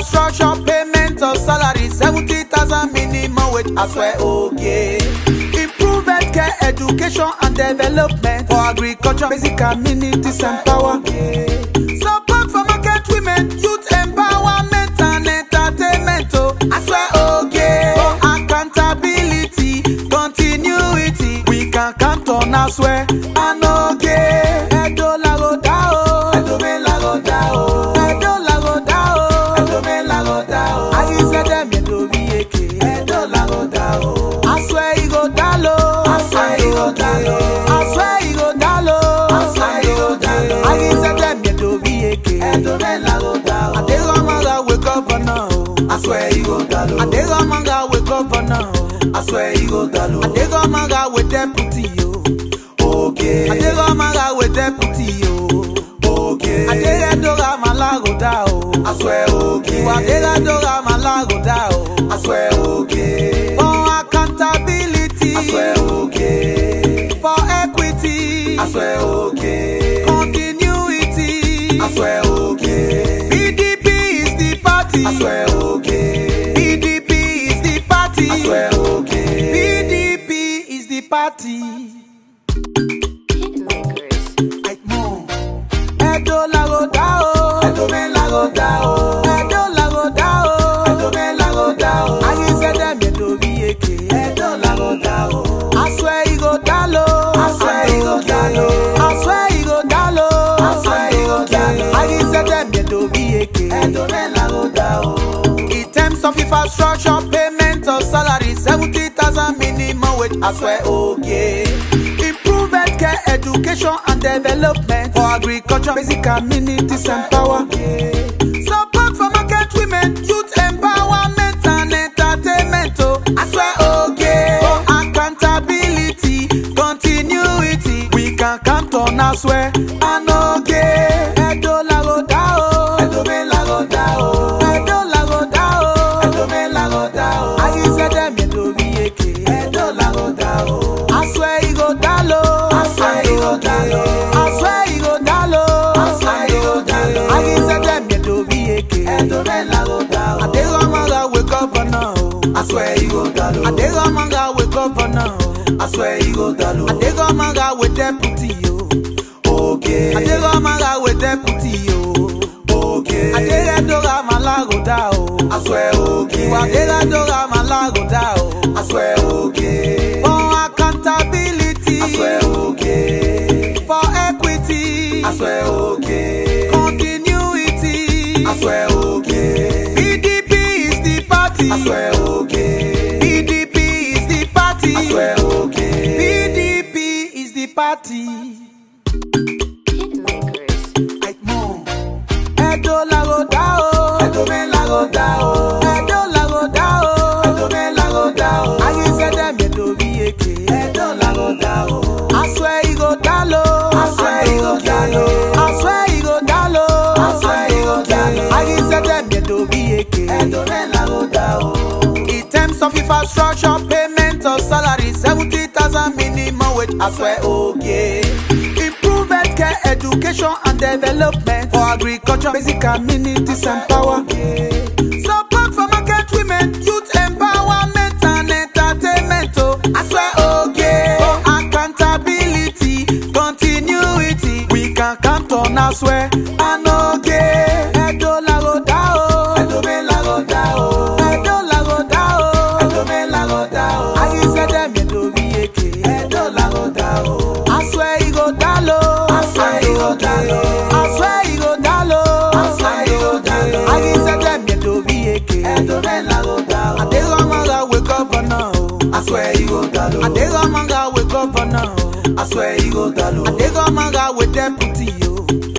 infrastructure, payment of salary, 70,000 minimum wage, I swear, okay. Improve healthcare, education and development for agriculture, basic amenities and power. Support for market women, youth empowerment and entertainment, oh, I swear, okay. For accountability, continuity, we can count on, I swear, and okay. I swear Ighodalo, I swear Ighodalo, I swear Ighodalo, I swear Ighodalo. I said them you do be a kid. I dey manga wake up for now. I swear Ighodalo. I dey manga wake up for now. I swear Ighodalo. I dey manga with deputy yo. Okay. I dey manga with deputy yo. Okay. I dey doga malago da o. I swear okay. I dey doga malago da o. I swear okay. I swear okay. For equity, I swear okay. Continuity, I swear okay. PDP is the party, I swear okay. PDP is the party, I swear okay. PDP is the party. Like more. Edo lago dao, Edo men lago dao, Edo lago dao, Edo men lago dao. I said them Edo be a kid. Edo lago dao. I swear Ighodalo, I swear Ighodalo, I swear Ighodalo, I swear Ighodalo. I said them you do be a kid. In terms of infrastructure, payment of salary, 70,000 minimum wage, I swear okay. Improve healthcare, education and development for agriculture, basic amenities and power. Support for market women, youth empowerment and entertainment, oh, I swear okay. Accountability, continuity, we can count on, I swear, and okay. Edo lago dao, Edo men lago dao, Edo lago dao, Edo men lago dao. I said them Edo be a kid. Edo lago dao. I swear Ighodalo, I swear Ighodalo, I swear Ighodalo, I swear Ighodalo. I said them Edo be a kid. Edo men lago dao. I dey manga wake up for now. I swear Ighodalo. I dey manga wake up for now. I swear Ighodalo. I dey manga with deputy yo. Okay. I dey manga with deputy yo. Okay. I dey doga malago da o. I swear okay. I dey doga malago da o. I swear okay. For accountability, I swear okay. For equity, I swear okay. Continuity, I swear okay. PDP is the party, I swear okay. PDP is the party, I swear okay. PDP is the party. Like more. Edo lago dao, Edo men lago dao, Edo lago dao, Edo men lago dao. I said them Edo be a kid. Edo lago dao. I swear Ighodalo, I swear Ighodalo, I swear Ighodalo, I swear Ighodalo. I said them Edo be a kid. Edo men lago dao. In terms of infrastructure, payment of salary, 70,000 minimum wage, I swear okay. Improve healthcare, education and development for agriculture, basic amenities and power. Support for market women, youth empowerment and entertainment, oh, I swear okay. For accountability, continuity, we can count on, I swear, and okay. Edo lago dao, Edo men lago dao, Edo lago dao, Edo men lago dao. I said them Edo be a kid. Edo lago dao. I swear Ighodalo, I swear Ighodalo, I swear Ighodalo, I swear Ighodalo. I said them Edo be a kid. Edo men lago dao. I dey manga wake up for now. I swear Ighodalo. I dey manga wake up for now. I swear Ighodalo. I dey manga